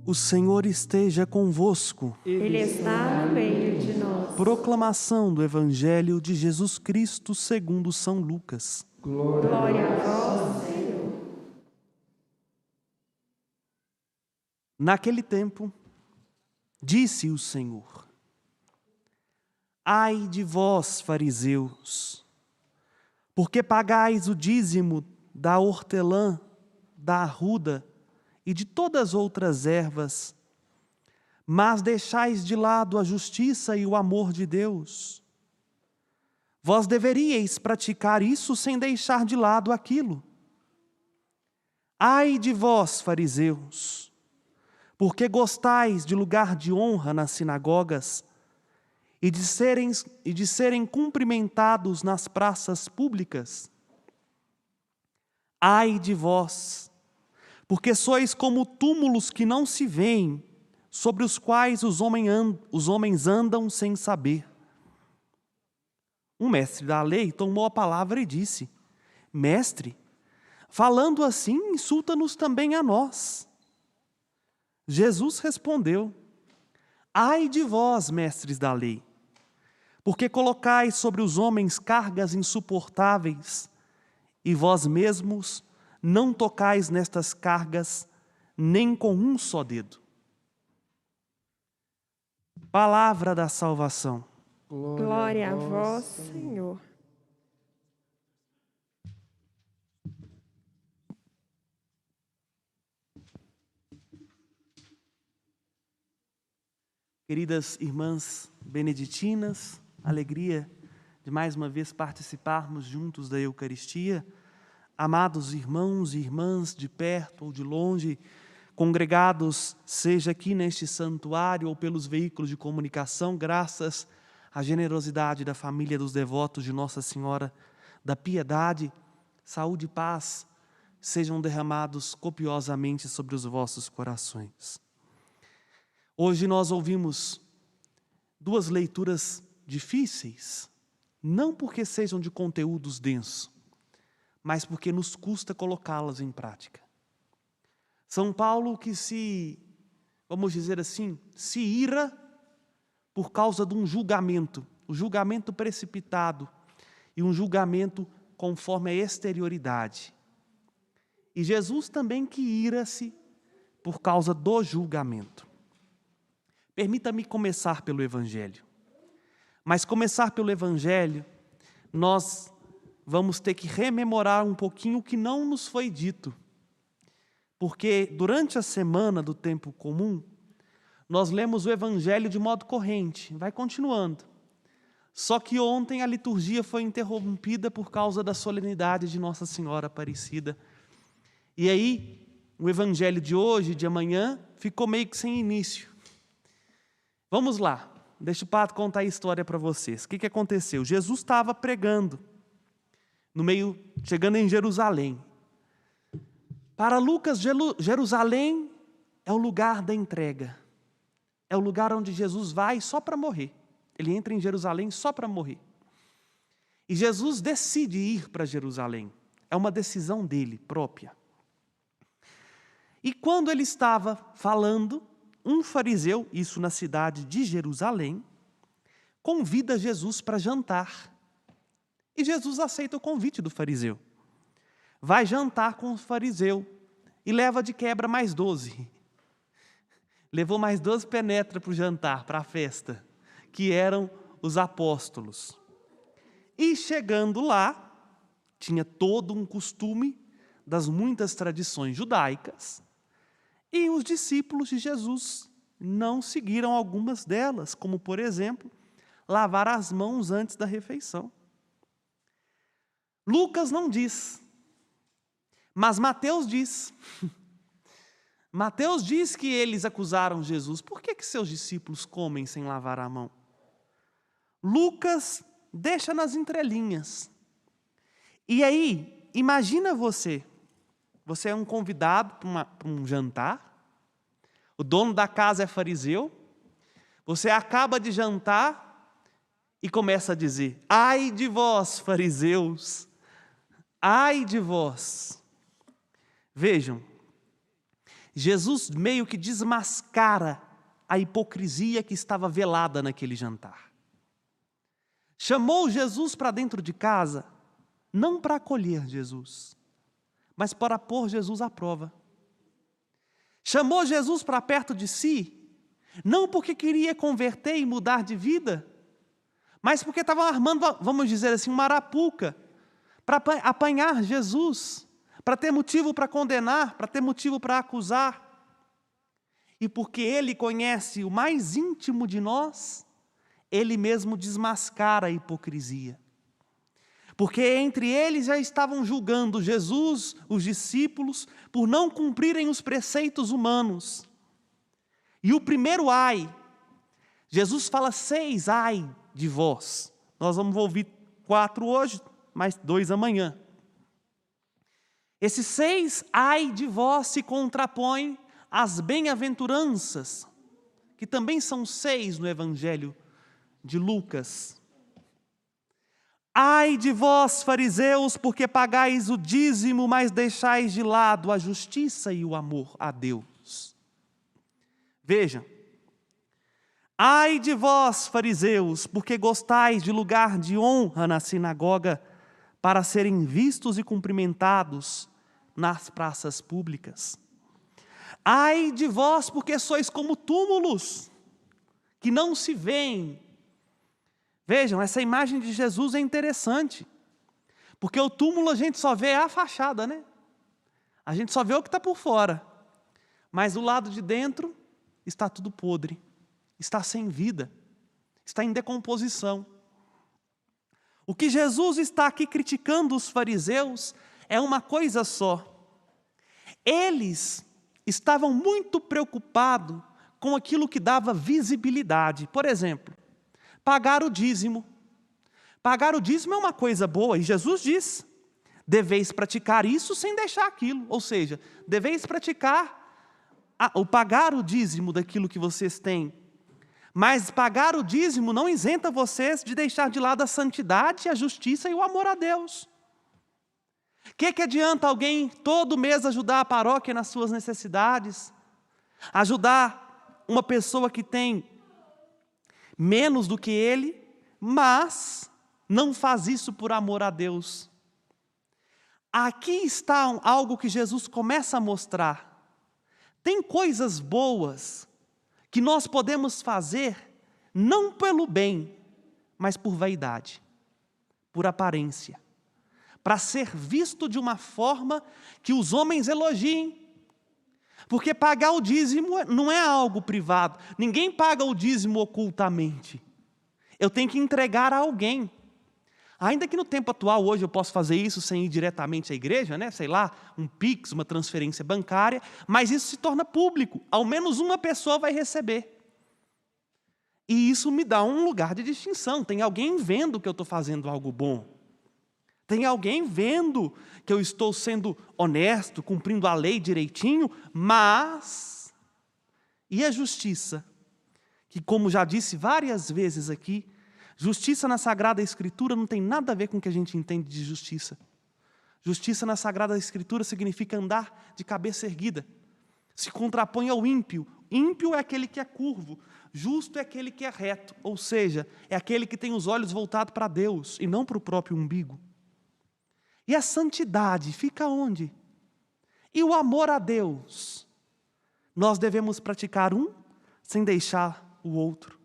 O Senhor esteja convosco. Ele está no meio de nós. Proclamação do Evangelho de Jesus Cristo segundo São Lucas. Glória a vós, Senhor. Naquele tempo, disse o Senhor: Ai de vós, fariseus, porque pagais o dízimo da hortelã, da arruda e de todas as outras ervas, mas deixais de lado a justiça e o amor de Deus. Vós deveríeis praticar isso sem deixar de lado aquilo. Ai de vós, fariseus, porque gostais de lugar de honra nas sinagogas e de serem cumprimentados nas praças públicas. Ai de vós, porque sois como túmulos que não se veem, sobre os quais os homens andam sem saber. Um mestre da lei tomou a palavra e disse: Mestre, falando assim, insulta-nos também a nós. Jesus respondeu: Ai de vós, mestres da lei, porque colocais sobre os homens cargas insuportáveis, e vós mesmos não tocais nestas cargas nem com um só dedo. Palavra da salvação. Glória a vós, Senhor. Queridas irmãs beneditinas, alegria de mais uma vez participarmos juntos da Eucaristia. Amados irmãos e irmãs de perto ou de longe, congregados, seja aqui neste santuário ou pelos veículos de comunicação, graças à generosidade da família dos devotos de Nossa Senhora da Piedade, saúde e paz sejam derramados copiosamente sobre os vossos corações. Hoje nós ouvimos duas leituras difíceis, não porque sejam de conteúdos densos, mas porque nos custa colocá-las em prática. São Paulo que vamos dizer assim, se ira por causa de um julgamento, o julgamento precipitado e um julgamento conforme a exterioridade. E Jesus também que ira-se por causa do julgamento. Permita-me começar pelo Evangelho. Mas começar pelo Evangelho, nós vamos ter que rememorar um pouquinho o que não nos foi dito. Porque durante a semana do tempo comum, nós lemos o Evangelho de modo corrente, vai continuando. Só que ontem a liturgia foi interrompida por causa da solenidade de Nossa Senhora Aparecida. E aí, o Evangelho de hoje, de amanhã, ficou meio que sem início. Vamos lá, deixa o Padre contar a história para vocês. O que aconteceu? Jesus estava pregando, chegando em Jerusalém. Para Lucas, Jerusalém é o lugar da entrega. É o lugar onde Jesus vai só para morrer. Ele entra em Jerusalém só para morrer. E Jesus decide ir para Jerusalém. É uma decisão dele própria. E quando ele estava falando, um fariseu, isso na cidade de Jerusalém, convida Jesus para jantar. E Jesus aceita o convite do fariseu. Vai jantar com o fariseu e leva de quebra mais 12. Levou mais 12 penetras para o jantar, para a festa, que eram os apóstolos. E chegando lá, tinha todo um costume das muitas tradições judaicas, e os discípulos de Jesus não seguiram algumas delas, como, por exemplo, lavar as mãos antes da refeição. Lucas não diz, mas Mateus diz. Mateus diz que eles acusaram Jesus. Por que seus discípulos comem sem lavar a mão? Lucas deixa nas entrelinhas. E aí, imagina você é um convidado para um jantar, o dono da casa é fariseu, você acaba de jantar e começa a dizer: ai de vós, fariseus, ai de vós. Vejam, Jesus meio que desmascara a hipocrisia que estava velada naquele jantar. Chamou Jesus para dentro de casa, não para acolher Jesus, mas para pôr Jesus à prova. Chamou Jesus para perto de si, não porque queria converter e mudar de vida, mas porque estava armando, vamos dizer assim, uma arapuca, para apanhar Jesus, para ter motivo para condenar, para ter motivo para acusar. E porque Ele conhece o mais íntimo de nós, Ele mesmo desmascara a hipocrisia. Porque entre eles já estavam julgando Jesus, os discípulos, por não cumprirem os preceitos humanos. E o primeiro ai, Jesus fala 6 ai de vós. Nós vamos ouvir 4 hoje, mais 2 amanhã. Esses 6 ai de vós se contrapõem às bem-aventuranças, que também são 6 no Evangelho de Lucas. Ai de vós, fariseus, porque pagais o dízimo, mas deixais de lado a justiça e o amor a Deus. Veja, ai de vós, fariseus, porque gostais de lugar de honra na sinagoga, para serem vistos e cumprimentados nas praças públicas. Ai de vós, porque sois como túmulos, que não se veem. Vejam, essa imagem de Jesus é interessante, porque o túmulo a gente só vê a fachada, né? A gente só vê o que está por fora, mas do lado de dentro está tudo podre, está sem vida, está em decomposição. O que Jesus está aqui criticando os fariseus é uma coisa só. Eles estavam muito preocupados com aquilo que dava visibilidade. Por exemplo, pagar o dízimo. Pagar o dízimo é uma coisa boa, e Jesus diz, deveis praticar isso sem deixar aquilo. Ou seja, deveis praticar o pagar o dízimo daquilo que vocês têm. Mas pagar o dízimo não isenta vocês de deixar de lado a santidade, a justiça e o amor a Deus. O que adianta alguém todo mês ajudar a paróquia nas suas necessidades? Ajudar uma pessoa que tem menos do que ele, mas não faz isso por amor a Deus. Aqui está algo que Jesus começa a mostrar. Tem coisas boas que nós podemos fazer não pelo bem, mas por vaidade, por aparência, para ser visto de uma forma que os homens elogiem. Porque pagar o dízimo não é algo privado. Ninguém paga o dízimo ocultamente. Eu tenho que entregar a alguém. Ainda que no tempo atual, hoje eu posso fazer isso sem ir diretamente à igreja, né? Sei lá, um Pix, uma transferência bancária, mas isso se torna público. Ao menos uma pessoa vai receber. E isso me dá um lugar de distinção. Tem alguém vendo que eu estou fazendo algo bom. Tem alguém vendo que eu estou sendo honesto, cumprindo a lei direitinho, mas... E a justiça? Que, como já disse várias vezes aqui, justiça na Sagrada Escritura não tem nada a ver com o que a gente entende de justiça. Justiça na Sagrada Escritura significa andar de cabeça erguida. Se contrapõe ao ímpio. Ímpio é aquele que é curvo. Justo é aquele que é reto. Ou seja, é aquele que tem os olhos voltados para Deus e não para o próprio umbigo. E a santidade fica onde? E o amor a Deus? Nós devemos praticar um sem deixar o outro.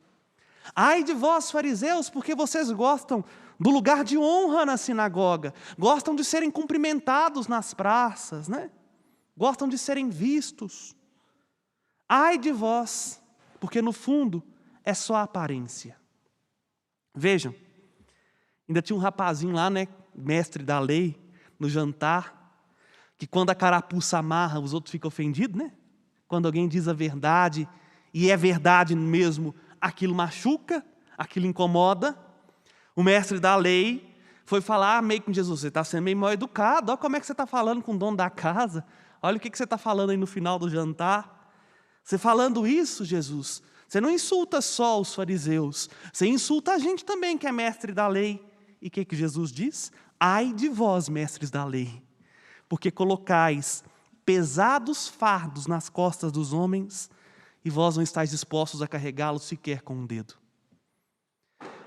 Ai de vós, fariseus, porque vocês gostam do lugar de honra na sinagoga, gostam de serem cumprimentados nas praças, né? Gostam de serem vistos. Ai de vós, porque no fundo é só aparência. Vejam, ainda tinha um rapazinho lá, né, mestre da lei, no jantar, que quando a carapuça amarra, os outros ficam ofendidos, né? Quando alguém diz a verdade, e é verdade mesmo, aquilo machuca, aquilo incomoda. O mestre da lei foi falar meio com Jesus, você está sendo meio mal educado, olha como é que você está falando com o dono da casa, olha o que você está falando aí no final do jantar. Você falando isso, Jesus, você não insulta só os fariseus, você insulta a gente também que é mestre da lei. E o que Jesus diz? Ai de vós, mestres da lei, porque colocais pesados fardos nas costas dos homens, e vós não estáis dispostos a carregá-los sequer com um dedo.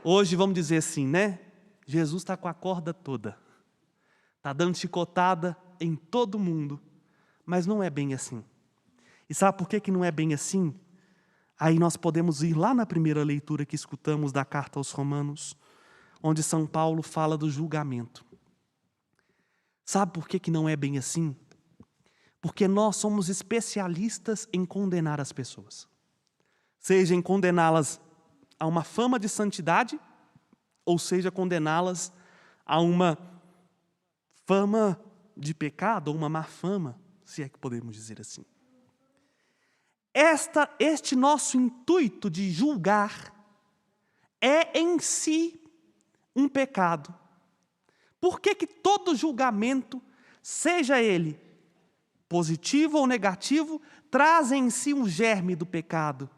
Hoje vamos dizer assim, né? Jesus está com a corda toda. Está dando chicotada em todo mundo. Mas não é bem assim. E sabe por que não é bem assim? Aí nós podemos ir lá na primeira leitura que escutamos da carta aos Romanos, onde São Paulo fala do julgamento. Sabe por que não é bem assim? Porque nós somos especialistas em condenar as pessoas. Seja em condená-las a uma fama de santidade, ou seja, condená-las a uma fama de pecado, ou uma má fama, se é que podemos dizer assim. Este nosso intuito de julgar é em si um pecado. Por que todo julgamento, seja ele positivo ou negativo, traz em si um germe do pecado?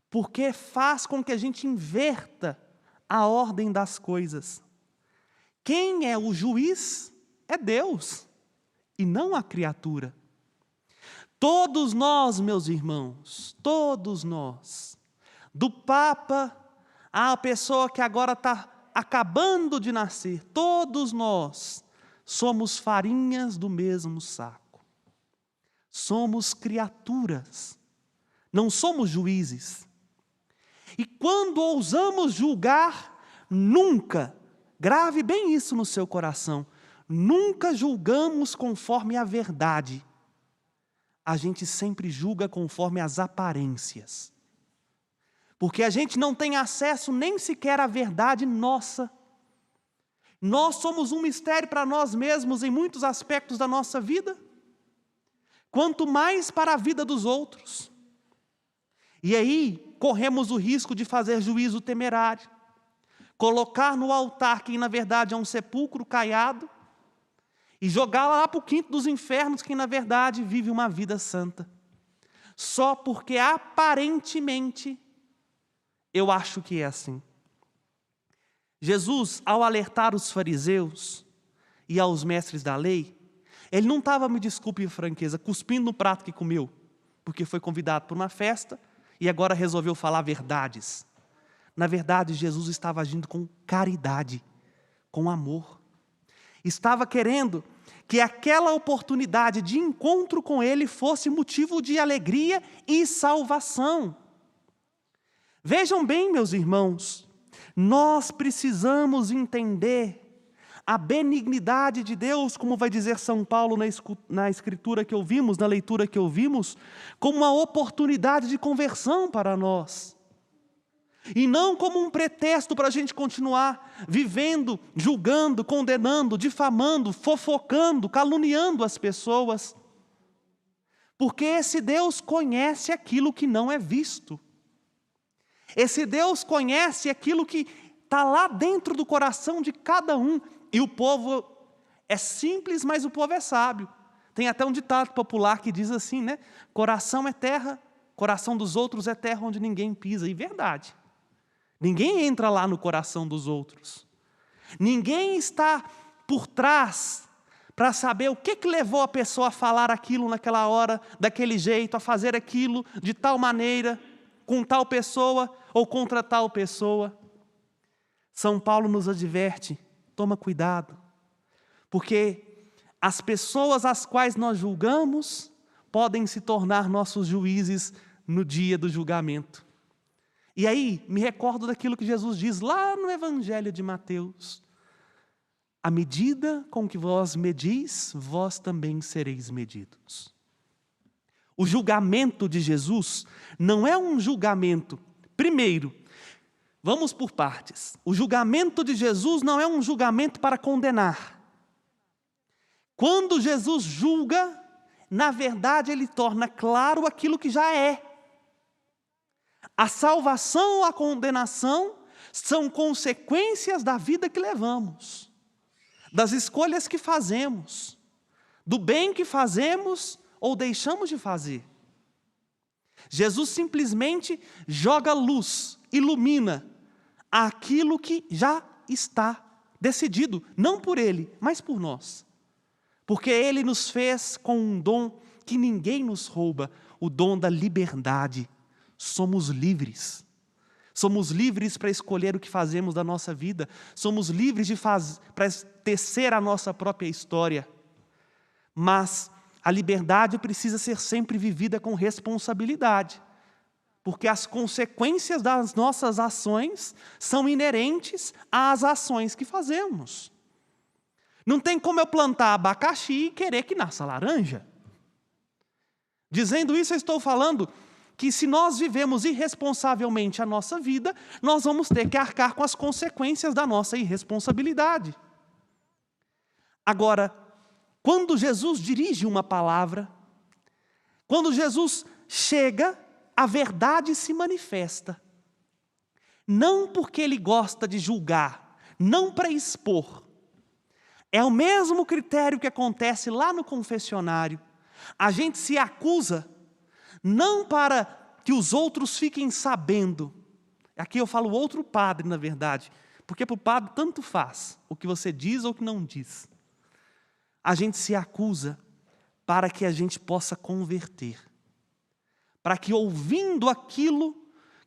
Porque faz com que a gente inverta a ordem das coisas. Quem é o juiz é Deus, e não a criatura. Todos nós, meus irmãos, todos nós, do Papa à pessoa que agora está acabando de nascer, todos nós somos farinhas do mesmo saco. Somos criaturas, não somos juízes. E quando ousamos julgar, nunca, grave bem isso no seu coração, nunca julgamos conforme a verdade. A gente sempre julga conforme as aparências. Porque a gente não tem acesso nem sequer à verdade nossa. Nós somos um mistério para nós mesmos em muitos aspectos da nossa vida, quanto mais para a vida dos outros. E aí, corremos o risco de fazer juízo temerário, colocar no altar quem na verdade é um sepulcro caiado, e jogar lá para o quinto dos infernos quem na verdade vive uma vida santa. Só porque aparentemente eu acho que é assim. Jesus, ao alertar os fariseus e aos mestres da lei, ele não estava, me desculpe a franqueza, cuspindo no prato que comeu, porque foi convidado para uma festa e agora resolveu falar verdades. Na verdade, Jesus estava agindo com caridade, com amor. Estava querendo que aquela oportunidade de encontro com ele fosse motivo de alegria e salvação. Vejam bem, meus irmãos, nós precisamos entender a benignidade de Deus, como vai dizer São Paulo na escritura que ouvimos, na leitura que ouvimos, como uma oportunidade de conversão para nós. E não como um pretexto para a gente continuar vivendo, julgando, condenando, difamando, fofocando, caluniando as pessoas. Porque esse Deus conhece aquilo que não é visto. Esse Deus conhece aquilo que está lá dentro do coração de cada um. E o povo é simples, mas o povo é sábio. Tem até um ditado popular que diz assim, né? Coração é terra, coração dos outros é terra onde ninguém pisa. E verdade. Ninguém entra lá no coração dos outros. Ninguém está por trás para saber o que levou a pessoa a falar aquilo naquela hora, daquele jeito, a fazer aquilo de tal maneira, com tal pessoa ou contra tal pessoa. São Paulo nos adverte, toma cuidado, porque as pessoas às quais nós julgamos podem se tornar nossos juízes no dia do julgamento. E aí, me recordo daquilo que Jesus diz lá no Evangelho de Mateus. À medida com que vós medis, vós também sereis medidos. O julgamento de Jesus não é um julgamento. Primeiro, vamos por partes. O julgamento de Jesus não é um julgamento para condenar. Quando Jesus julga, na verdade ele torna claro aquilo que já é. A salvação ou a condenação são consequências da vida que levamos, das escolhas que fazemos, do bem que fazemos ou deixamos de fazer. Jesus simplesmente joga luz, ilumina aquilo que já está decidido, não por ele, mas por nós. Porque Ele nos fez com um dom que ninguém nos rouba, o dom da liberdade. Somos livres. Somos livres para escolher o que fazemos da nossa vida. Somos livres para tecer a nossa própria história. Mas a liberdade precisa ser sempre vivida com responsabilidade. Porque as consequências das nossas ações são inerentes às ações que fazemos. Não tem como eu plantar abacaxi e querer que nasça laranja. Dizendo isso, eu estou falando que se nós vivemos irresponsavelmente a nossa vida, nós vamos ter que arcar com as consequências da nossa irresponsabilidade. Agora, quando Jesus dirige uma palavra, quando Jesus chega, a verdade se manifesta. Não porque Ele gosta de julgar, não para expor. É o mesmo critério que acontece lá no confessionário. A gente se acusa não para que os outros fiquem sabendo. Aqui eu falo outro padre, na verdade, porque para o padre tanto faz o que você diz ou o que não diz. A gente se acusa para que a gente possa converter. Para que ouvindo aquilo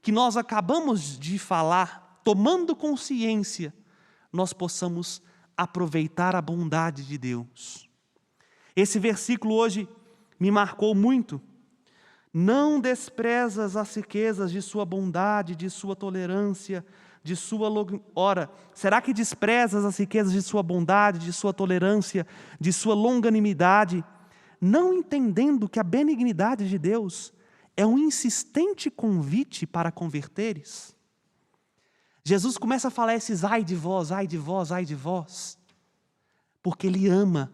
que nós acabamos de falar, tomando consciência, nós possamos aproveitar a bondade de Deus. Esse versículo hoje me marcou muito. Não desprezas as riquezas de sua bondade, de sua tolerância, de sua... Ora, será que desprezas as riquezas de sua bondade, de sua tolerância, de sua longanimidade, não entendendo que a benignidade de Deus é um insistente convite para converteres? Jesus começa a falar esses ai de vós, ai de vós, ai de vós, porque Ele ama,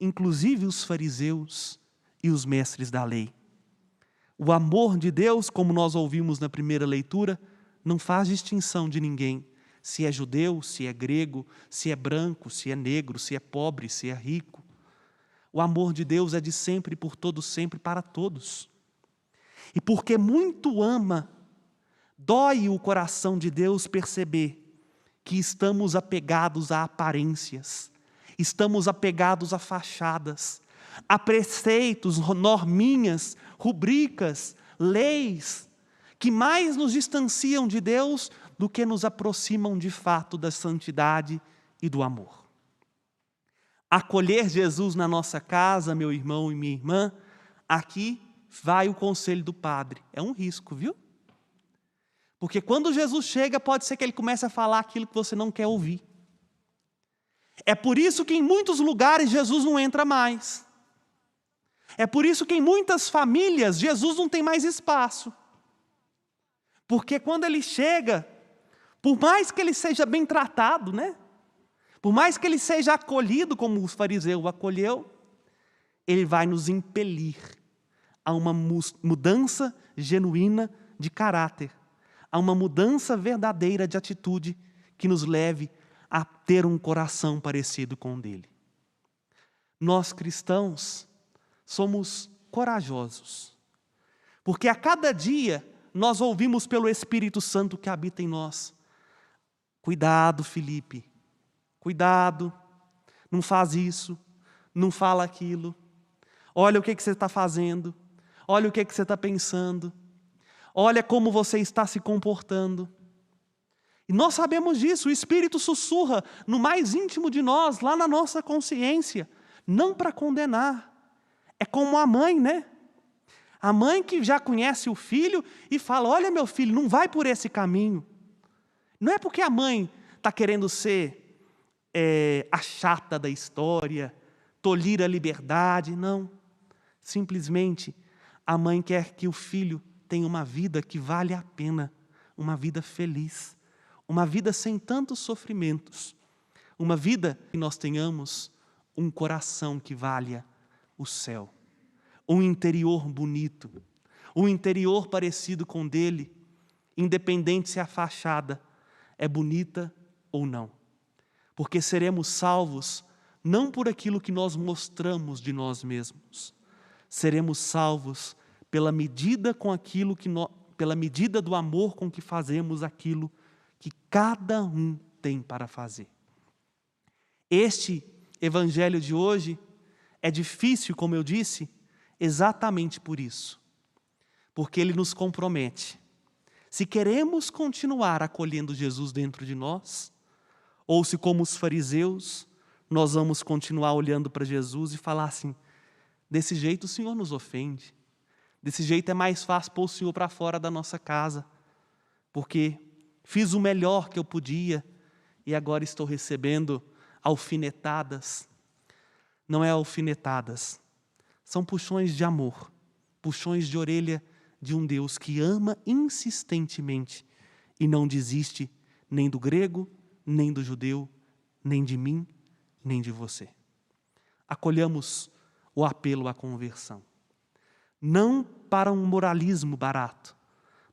inclusive os fariseus e os mestres da lei. O amor de Deus, como nós ouvimos na primeira leitura, não faz distinção de ninguém, se é judeu, se é grego, se é branco, se é negro, se é pobre, se é rico. O amor de Deus é de sempre, por todos, sempre, para todos. E porque muito ama, dói o coração de Deus perceber que estamos apegados a aparências, estamos apegados a fachadas, a preceitos, norminhas, rubricas, leis, que mais nos distanciam de Deus do que nos aproximam de fato da santidade e do amor. Acolher Jesus na nossa casa, meu irmão e minha irmã, aqui vai o conselho do padre. É um risco, viu? Porque quando Jesus chega, pode ser que Ele comece a falar aquilo que você não quer ouvir. É por isso que em muitos lugares Jesus não entra mais. É por isso que em muitas famílias Jesus não tem mais espaço. Porque quando Ele chega, por mais que Ele seja bem tratado, né? Por mais que Ele seja acolhido como o fariseu o acolheu, Ele vai nos impelir a uma mudança genuína de caráter, a uma mudança verdadeira de atitude que nos leve a ter um coração parecido com o dele. Nós cristãos somos corajosos, porque a cada dia nós ouvimos pelo Espírito Santo que habita em nós: cuidado, Felipe, cuidado, não faz isso, não fala aquilo, olha o que você está fazendo, olha o que você está pensando, olha como você está se comportando. E nós sabemos disso, o Espírito sussurra no mais íntimo de nós, lá na nossa consciência, não para condenar. É como a mãe, né? A mãe que já conhece o filho e fala: olha, meu filho, não vai por esse caminho. Não é porque a mãe está querendo ser a chata da história, tolir a liberdade, não. Simplesmente a mãe quer que o filho tenha uma vida que vale a pena, uma vida feliz, uma vida sem tantos sofrimentos, uma vida que nós tenhamos um coração que valha o céu, um interior bonito, um interior parecido com o dele, independente se a fachada é bonita ou não. Porque seremos salvos não por aquilo que nós mostramos de nós mesmos, seremos salvos pela medida pela medida do amor com que fazemos aquilo que cada um tem para fazer. Este evangelho de hoje é difícil, como eu disse, exatamente por isso. Porque ele nos compromete. Se queremos continuar acolhendo Jesus dentro de nós, ou se, como os fariseus, nós vamos continuar olhando para Jesus e falar assim: desse jeito o Senhor nos ofende, desse jeito é mais fácil pôr o Senhor para fora da nossa casa, porque fiz o melhor que eu podia e agora estou recebendo alfinetadas. Não é alfinetadas, são puxões de amor, puxões de orelha de um Deus que ama insistentemente e não desiste nem do grego, nem do judeu, nem de mim, nem de você. Acolhamos o apelo à conversão. Não para um moralismo barato,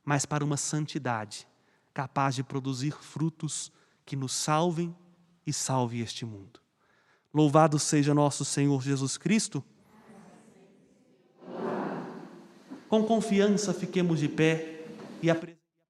mas para uma santidade capaz de produzir frutos que nos salvem e salve este mundo. Louvado seja nosso Senhor Jesus Cristo. Com confiança fiquemos de pé e apresentemos